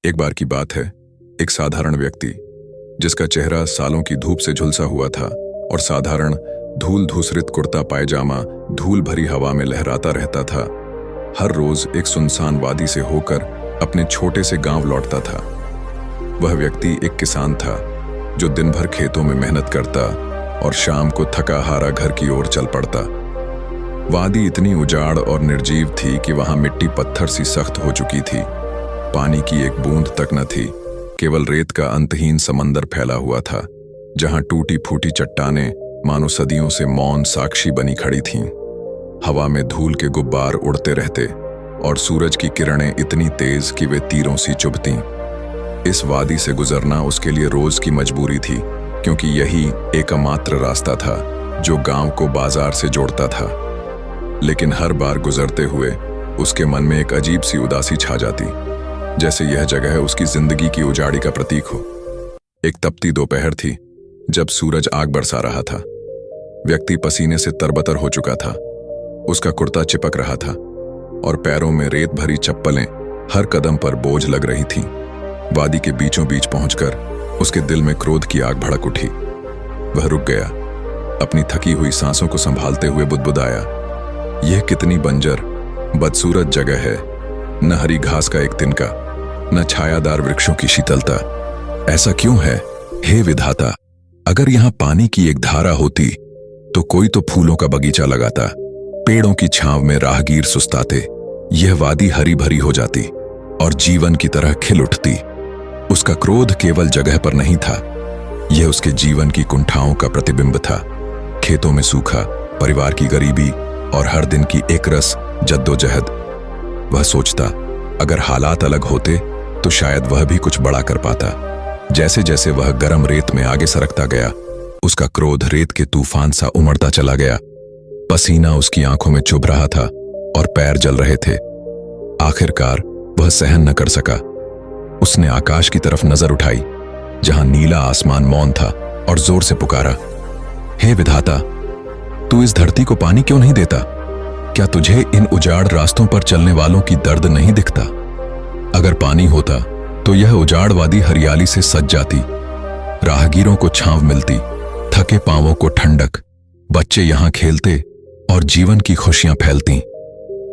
एक बार की बात है, एक साधारण व्यक्ति जिसका चेहरा सालों की धूप से झुलसा हुआ था और साधारण धूल धूसरित कुर्ता पायजामा धूल भरी हवा में लहराता रहता था, हर रोज एक सुनसान वादी से होकर अपने छोटे से गांव लौटता था। वह व्यक्ति एक किसान था जो दिन भर खेतों में मेहनत करता और शाम को थका हारा घर की ओर चल पड़ता। वादी इतनी उजाड़ और निर्जीव थी कि वहां मिट्टी पत्थर सी सख्त हो चुकी थी। पानी की एक बूंद तक न थी, केवल रेत का अंतहीन समंदर फैला हुआ था, जहां टूटी फूटी चट्टानें मानो सदियों से मौन साक्षी बनी खड़ी थीं। हवा में धूल के गुब्बार उड़ते रहते और सूरज की किरणें इतनी तेज कि वे तीरों सी चुभतीं। इस वादी से गुजरना उसके लिए रोज की मजबूरी थी, क्योंकि यही एकमात्र रास्ता था जो गांव को बाजार से जोड़ता था। लेकिन हर बार गुजरते हुए उसके मन में एक अजीब सी उदासी छा जाती, जैसे यह जगह उसकी जिंदगी की उजाड़ी का प्रतीक हो। एक तपती दोपहर थी जब सूरज आग बरसा रहा था। व्यक्ति पसीने से तरबतर हो चुका था, उसका कुर्ता चिपक रहा था और पैरों में रेत भरी चप्पलें हर कदम पर बोझ लग रही थीं। वादी के बीचों बीच पहुंचकर उसके दिल में क्रोध की आग भड़क उठी। वह रुक गया, अपनी थकी हुई सांसों को संभालते हुए बुदबुदाया, यह कितनी बंजर बदसूरत जगह है, न हरी घास का एक तिनका, न छायादार वृक्षों की शीतलता। ऐसा क्यों है हे विधाता? अगर यहां पानी की एक धारा होती तो कोई तो फूलों का बगीचा लगाता, पेड़ों की छांव में राहगीर सुस्ताते, यह वादी हरी भरी हो जाती और जीवन की तरह खिल उठती। उसका क्रोध केवल जगह पर नहीं था, यह उसके जीवन की कुंठाओं का प्रतिबिंब था। खेतों में सूखा, परिवार की गरीबी और हर दिन की एकरस जद्दोजहद। वह सोचता, अगर हालात अलग होते तो शायद वह भी कुछ बड़ा कर पाता। जैसे जैसे वह गर्म रेत में आगे सरकता गया, उसका क्रोध रेत के तूफान सा उमड़ता चला गया। पसीना उसकी आंखों में चुभ रहा था और पैर जल रहे थे। आखिरकार वह सहन न कर सका। उसने आकाश की तरफ नजर उठाई, जहां नीला आसमान मौन था, और जोर से पुकारा, हे विधाता, तू इस धरती को पानी क्यों नहीं देता? क्या तुझे इन उजाड़ रास्तों पर चलने वालों की दर्द नहीं दिखता? अगर पानी होता तो यह उजाड़ वादी हरियाली से सज जाती, राहगीरों को छांव मिलती, थके पांवों को ठंडक, बच्चे यहां खेलते और जीवन की खुशियां फैलती।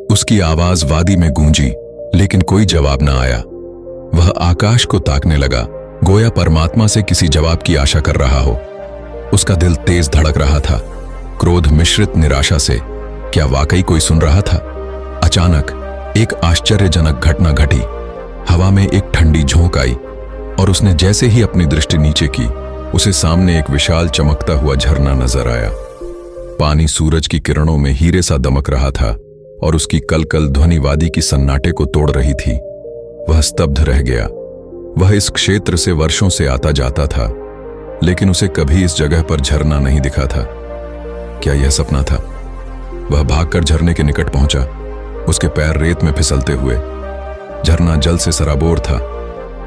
उसकी आवाज वादी में गूंजी, लेकिन कोई जवाब न आया। वह आकाश को ताकने लगा, गोया परमात्मा से किसी जवाब की आशा कर रहा हो। उसका दिल तेज धड़क रहा था, क्रोध मिश्रित निराशा से। क्या वाकई कोई सुन रहा था? अचानक एक आश्चर्यजनक घटना घटी। हवा में एक ठंडी झोंक आई और उसने जैसे ही अपनी दृष्टि नीचे की, उसे सामने एक विशाल चमकता हुआ झरना नजर आया। पानी सूरज की किरणों में हीरे सा दमक रहा था और उसकी कलकल ध्वनि वादी की सन्नाटे को तोड़ रही थी। वह स्तब्ध रह गया। वह इस क्षेत्र से वर्षों से आता जाता था, लेकिन उसे कभी इस जगह पर झरना नहीं दिखा था। क्या यह सपना था? वह भागकर झरने के निकट पहुंचा, उसके पैर रेत में फिसलते हुए। झरना जल से सराबोर था,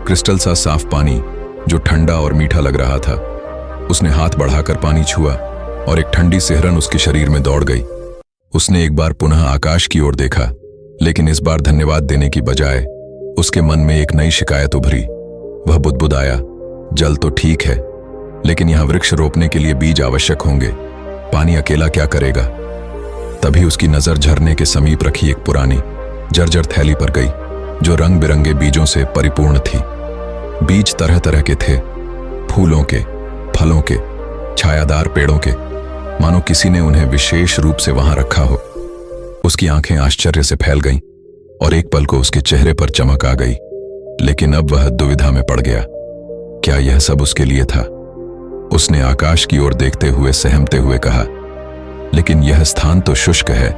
क्रिस्टल सा साफ पानी जो ठंडा और मीठा लग रहा था। उसने हाथ बढ़ाकर पानी छुआ और एक ठंडी सिहरन उसके शरीर में दौड़ गई। उसने एक बार पुनः आकाश की ओर देखा, लेकिन इस बार धन्यवाद देने की बजाय उसके मन में एक नई शिकायत उभरी। वह बुदबुदाया, जल तो ठीक है, लेकिन यहां वृक्ष रोपने के लिए बीज आवश्यक होंगे। पानी अकेला क्या करेगा? तभी उसकी नजर झरने के समीप रखी एक पुरानी जर्जर थैली पर गई, जो रंग बिरंगे बीजों से परिपूर्ण थी। बीज तरह तरह के थे, फूलों के, फलों के, छायादार पेड़ों के, मानो किसी ने उन्हें विशेष रूप से वहां रखा हो। उसकी आंखें आश्चर्य से फैल गईं और एक पल को उसके चेहरे पर चमक आ गई, लेकिन अब वह दुविधा में पड़ गया। क्या यह सब उसके लिए था? उसने आकाश की ओर देखते हुए सहमते हुए कहा, लेकिन यह स्थान तो शुष्क है,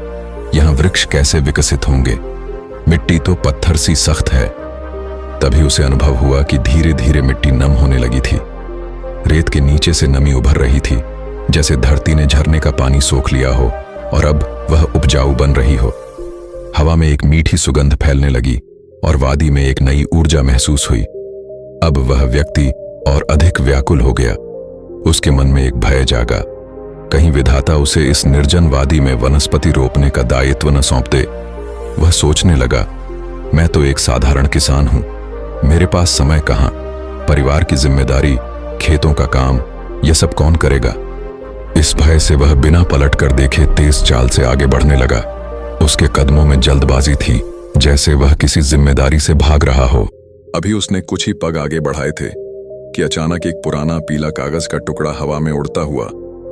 यहां वृक्ष कैसे विकसित होंगे? मिट्टी तो पत्थर सी सख्त है। तभी उसे अनुभव हुआ कि धीरे धीरे मिट्टी नम होने लगी थी। रेत के नीचे से नमी उभर रही थी, जैसे धरती ने झरने का पानी सोख लिया हो और अब वह उपजाऊ बन रही हो। हवा में एक मीठी सुगंध फैलने लगी और वादी में एक नई ऊर्जा महसूस हुई। अब वह व्यक्ति और अधिक व्याकुल हो गया। उसके मन में एक भय जागा, कहीं विधाता उसे इस निर्जन वादी में वनस्पति रोपने का दायित्व न सौंप दे। वह सोचने लगा, मैं तो एक साधारण किसान हूं, मेरे पास समय कहाँ, परिवार की जिम्मेदारी, खेतों का काम, यह सब कौन करेगा। इस भय से वह बिना पलट कर देखे तेज चाल से आगे बढ़ने लगा। उसके कदमों में जल्दबाजी थी, जैसे वह किसी जिम्मेदारी से भाग रहा हो। अभी उसने कुछ ही पग आगे बढ़ाए थे कि अचानक एक पुराना पीला कागज का टुकड़ा हवा में उड़ता हुआ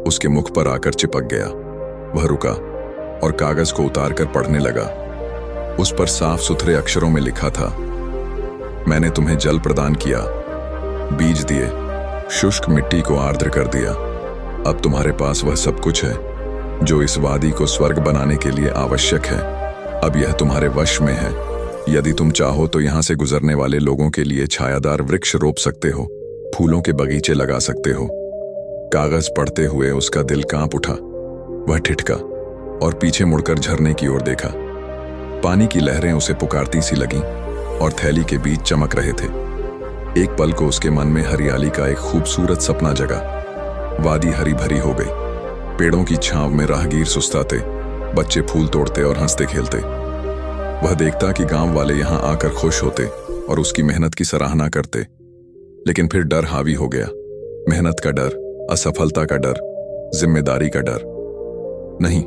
उसके मुख पर आकर चिपक गया। वह रुका और कागज को उतारकर पढ़ने लगा। उस पर साफ सुथरे अक्षरों में लिखा था, मैंने तुम्हें जल प्रदान किया, बीज दिए, शुष्क मिट्टी को आर्द्र कर दिया। अब तुम्हारे पास वह सब कुछ है जो इस वादी को स्वर्ग बनाने के लिए आवश्यक है। अब यह तुम्हारे वश में है। यदि तुम चाहो तो यहां से गुजरने वाले लोगों के लिए छायादार वृक्ष रोप सकते हो, फूलों के बगीचे लगा सकते हो। कागज पढ़ते हुए उसका दिल कांप उठा। वह ठिठका और पीछे मुड़कर झरने की ओर देखा। पानी की लहरें उसे पुकारती सी लगीं और थैली के बीच चमक रहे थे। एक पल को उसके मन में हरियाली का एक खूबसूरत सपना जगा। वादी हरी भरी हो गई, पेड़ों की छांव में राहगीर सुस्ताते, बच्चे फूल तोड़ते और हंसते खेलते। वह देखता कि गांव वाले यहां आकर खुश होते और उसकी मेहनत की सराहना करते। लेकिन फिर डर हावी हो गया, मेहनत का डर, असफलता का डर, जिम्मेदारी का डर। नहीं,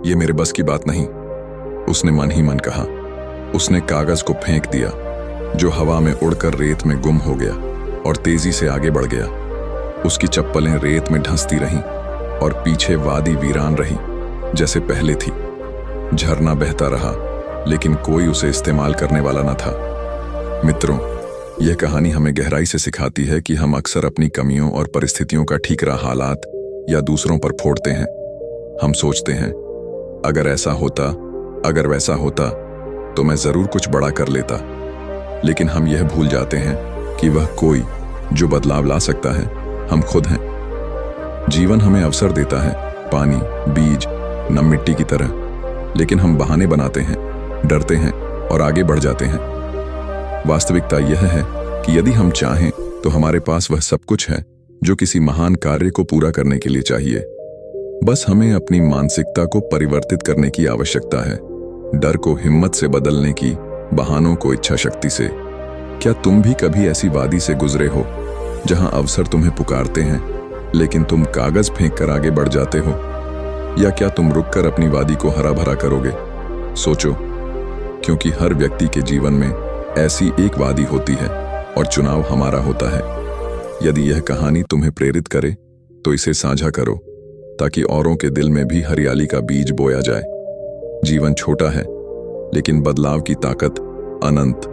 ये मेरे बस की बात नहीं, उसने मन ही मन कहा। उसने कागज को फेंक दिया, जो हवा में उड़कर रेत में गुम हो गया और तेजी से आगे बढ़ गया। उसकी चप्पलें रेत में ढंसती रहीं और पीछे वादी वीरान रही जैसे पहले थी। झरना बहता रहा, लेकिन कोई उसे इस्तेमाल करने वाला न था। मित्रों, यह कहानी हमें गहराई से सिखाती है कि हम अक्सर अपनी कमियों और परिस्थितियों का ठीकरा हालात या दूसरों पर फोड़ते हैं। हम सोचते हैं, अगर ऐसा होता, अगर वैसा होता तो मैं जरूर कुछ बड़ा कर लेता। लेकिन हम यह भूल जाते हैं कि वह कोई जो बदलाव ला सकता है हम खुद हैं। जीवन हमें अवसर देता है, पानी, बीज, नम मिट्टी की तरह, लेकिन हम बहाने बनाते हैं, डरते हैं और आगे बढ़ जाते हैं। वास्तविकता यह है कि यदि हम चाहें तो हमारे पास वह सब कुछ है जो किसी महान कार्य को पूरा करने के लिए चाहिए। बस हमें अपनी मानसिकता को परिवर्तित करने की आवश्यकता है, डर को हिम्मत से बदलने की, बहानों को इच्छा शक्ति से। क्या तुम भी कभी ऐसी वादी से गुजरे हो जहां अवसर तुम्हें पुकारते हैं लेकिन तुम कागज फेंक कर आगे बढ़ जाते हो? या क्या तुम रुककर अपनी वादी को हरा भरा करोगे? सोचो, क्योंकि हर व्यक्ति के जीवन में ऐसी एक वादी होती है और चुनाव हमारा होता है। यदि यह कहानी तुम्हें प्रेरित करे तो इसे साझा करो, ताकि औरों के दिल में भी हरियाली का बीज बोया जाए। जीवन छोटा है, लेकिन बदलाव की ताकत अनंत।